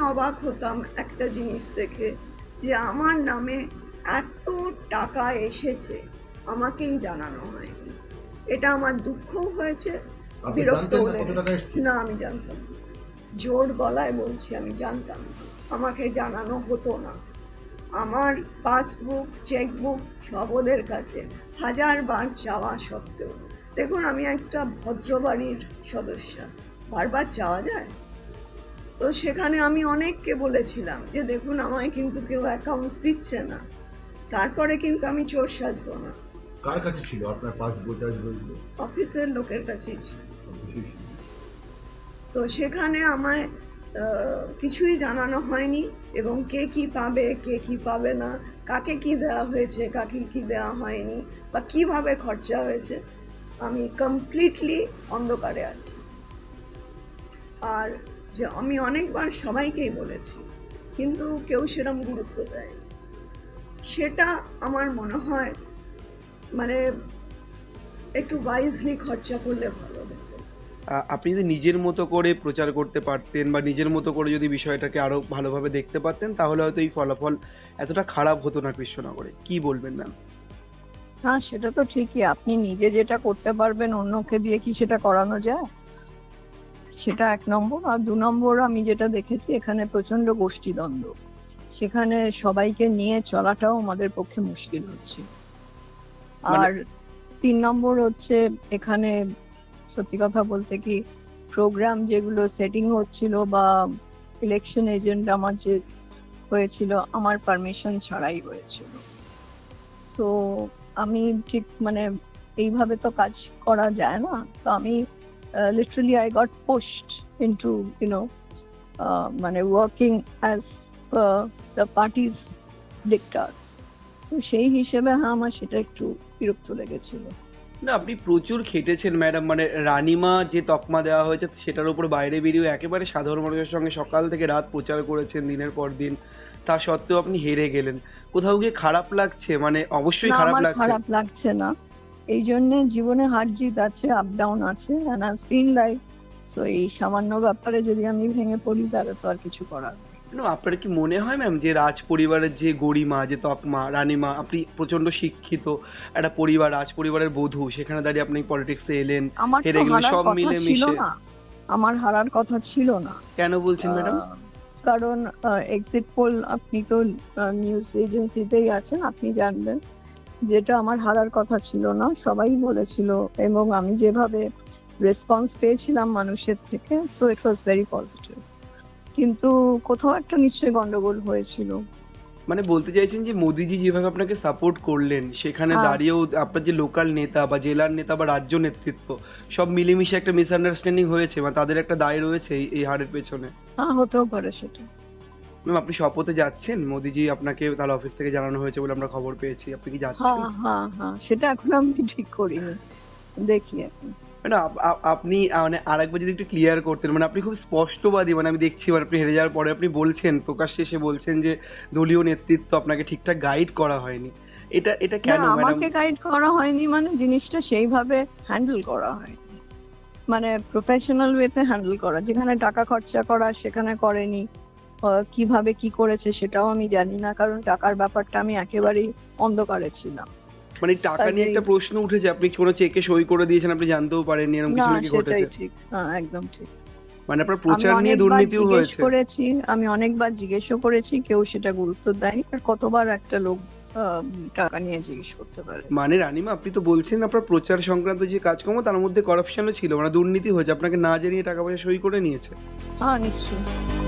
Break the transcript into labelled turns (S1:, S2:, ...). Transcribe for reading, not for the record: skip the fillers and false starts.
S1: অবাক হতাম একটা জিনিস দেখে, যে আমার নামে এত টাকা এসেছে আমাকেই জানানো হয়নি। এটা আমার দুঃখও হয়েছে, বিরক্ত হয়েছে। না, আমি জানতাম না, জোর গলায় বলছি আমি জানতাম না, আমাকে জানানো হতো না। আমার পাসবুক, চেকবুক সব ওদের কাছে, 1000 বার চাওয়া সত্ত্বেও। দেখুন, আমি একটা ভদ্রবাড়ির সদস্য, বারবার চাওয়া যায়? তো সেখানে আমি অনেককে বলেছিলাম যে দেখুন, আমায় কিন্তু কেউ অ্যাকাউন্টস দিচ্ছে না। তারপরে কিন্তু আমি চোর সাজবো না।
S2: কার কাছে ছিল আপনার পাসবই?
S1: অফিসের লোকের কাছেই ছিল। তো সেখানে আমায় কিছুই জানানো হয়নি, এবং কে কি পাবে, কে কি পাবে না, কাকে কি দেওয়া হয়েছে, কাকে কি দেওয়া হয়নি, বা কিভাবে খরচা হয়েছে, আমি কমপ্লিটলি অন্ধকারে আছি। আর যে আমি অনেকবার সবাইকেই বলেছি, কিন্তু কেউ সেরকম গুরুত্ব দেয়। সেটা আমার মনে হয় মানে একটু ওয়াইজলি খরচা করলে ভালো হতো।
S3: আপনি যদি নিজের মতো করে প্রচার করতে পারতেন বা নিজের মতো করে যদি বিষয়টাকে আরো ভালোভাবে দেখতে পারতেন, তাহলে হয়তো এই ফলাফল এতটা খারাপ হতো না কৃষ্ণনগরে। কি বলবেন ম্যাম?
S4: হ্যাঁ, সেটা তো ঠিকই। আপনি নিজে যেটা করতে পারবেন অন্যকে দিয়ে কি সেটা করানো যায়? সেটা 1 নম্বর। আর 2 নম্বর, আমি যেটা দেখেছি এখানে প্রচন্ড গোষ্ঠীদ্বন্দ্ব, সেখানে সবাইকে নিয়ে চলাটাও আমাদের পক্ষে মুশকিল হচ্ছে। আর 3 নম্বর হচ্ছে, এখানে সত্যি কথা বলতে কি, প্রোগ্রাম যেগুলো সেটিং হচ্ছিল বা ইলেকশন এজেন্ট আমার যে হয়েছিল, আমার পারমিশন ছাড়াই হয়েছিল। তো আমি ঠিক মানে এইভাবে তো কাজ করা যায় না। তো আমি literally I got pushed into মানে ওয়ার্কিং অ্যাজ দ্য পার্টিজ ডিক্টার। তো সেই হিসেবে হ্যাঁ, আমার সেটা একটু বিরক্ত লেগেছিল।
S3: না, আপনি প্রচুর খেটেছেন ম্যাডাম। মানে রানিমা যে তকমা দেওয়া হয়েছে সেটার উপর বাইরে বেরিয়ে একেবারে সাধারণ মানুষের সঙ্গে সকাল থেকে রাত প্রচার করেছেন দিনের পর দিন, তা সত্ত্বেও আপনি হেরে গেলেন। কোথাও গিয়ে খারাপ লাগছে? মানে অবশ্যই
S4: না,
S3: খারাপ
S4: আমার
S3: লাগছে।
S4: খারাপ লাগছে না। এই জন্যে জীবনে হার জিত আছে, আপ ডাউন আছে, এন্ড আই ফিল লাইক, তো এই সামান্য ব্যাপারে যদি আমি ভেঙে পড়ি তাহলে তো আর কিছু করার নেই।
S3: না, আপনার কি মনে হয় ম্যাম যে রাজ পরিবারের যে গরিমা, যে তকমা, রানিমা, আপনি প্রচন্ড শিক্ষিত একটা পরিবার, রাজ পরিবারের বধূ, সেখানে দাঁড়িয়ে আপনি পলিটিক্সে এলেন,
S4: আমার
S3: হেরে
S4: তো
S3: গেলেন,
S4: হারার
S3: সব
S4: কথা
S3: মিলে
S4: ছিল
S3: মিশে।
S4: না, আমার হারার কথা ছিল না।
S3: কেন বলছেন ম্যাডাম?
S4: কারণ এক্সিট পোল, আপনি তো নিউজ এজেন্সিতেই আছেন, আপনি জানবেন, যেটা আমার হারার কথা ছিল না। সবাই বলেছিল, এবং আমি যেভাবে রেসপন্স পেয়েছিলাম মানুষের থেকে, তো ইট ওয়াজ ভেরি পজিটিভ। কিন্তু কোথাও একটা নিশ্চয়ই গন্ডগোল হয়েছিল।
S3: মানে বলতে চাইছেন যে মোদিজি যেভাবে আপনাকে সাপোর্ট করলেন, সেখানে দাঁড়িয়েও আপনার যে লোকাল নেতা বা জেলার নেতা বা রাজ্য নেতৃত্ব সব মিলেমিশে একটা মিসআন্ডারস্ট্যান্ডিং হয়েছে, মানে তাদের একটা দায় রয়েছে এই হারের পেছনে।
S4: হ্যাঁ, হতেও পারে সেটা।
S3: ম্যাম, আপনি শপথে যাচ্ছেন? মোদিজি আপনাকে তাহলে অফিস থেকে জানানো হয়েছে বলে আমরা খবর পেয়েছি, আপনি কি যাচ্ছেন?
S4: হ্যাঁ হ্যাঁ হ্যাঁ, সেটা এখন আমি ঠিক করিনি, দেখি এখন।
S3: না, আপনি মানে আরেকবার যদি একটু ক্লিয়ার করতেন। মানে আপনি খুব স্পষ্টবাদী, মানে আমি দেখছি, মানে আপনি হেরে যাওয়ার পরে আপনি বলছেন, প্রকাশ্যে এসে বলছেন যে দলীয় নেতৃত্ব আপনাকে ঠিকঠাক গাইড করা হয়নি। এটা এটা কেন
S4: না,
S3: ম্যাডাম?
S4: আমাকে গাইড করা হয়নি, মানে জিনিসটা সেইভাবে হ্যান্ডেল করা হয়নি, মানে প্রফেশনাল ওয়েতে হ্যান্ডেল করা। যেখানে টাকা খরচা করা সেখানে করেনি। কিভাবে কি করেছে সেটাও আমি জানি না, কারণ টাকার ব্যাপারটা আমি একেবারেই অন্ধকারে ছিলাম।
S3: মানে টাকা নিয়ে একটা প্রশ্ন উঠেছে, আপনি কোনো চেকে সই করে দিয়েছেন, আপনি জানতেও পারেননি, এরকম
S4: না,
S3: কিছু নাকি
S4: সেটাই
S3: ঘটেছে?
S4: ঠিক। হ্যাঁ, একদম ঠিক।
S3: মানে আপনার
S4: আমি
S3: প্রচার নিয়ে
S4: অনেকবার
S3: দুর্নীতিও
S4: জিজ্ঞেস
S3: হয়েছে?
S4: করেছি, আমি অনেকবার জিজ্ঞেসও করেছি, কেউ সেটা গুরুত্ব দেয়নি। আর কতবার একটা লোক টাকা নিয়ে জিজ্ঞেস করতে পারে?
S3: মানে রানিমা, আপনি তো বলছেন আপনার প্রচার সংক্রান্ত যে কাজকর্ম তার মধ্যে করাপশনও ছিল, মানে দুর্নীতি হয়েছে, আপনাকে না জানিয়ে টাকা পয়সা সই করে নিয়েছে?
S4: হ্যাঁ, নিশ্চয়ই।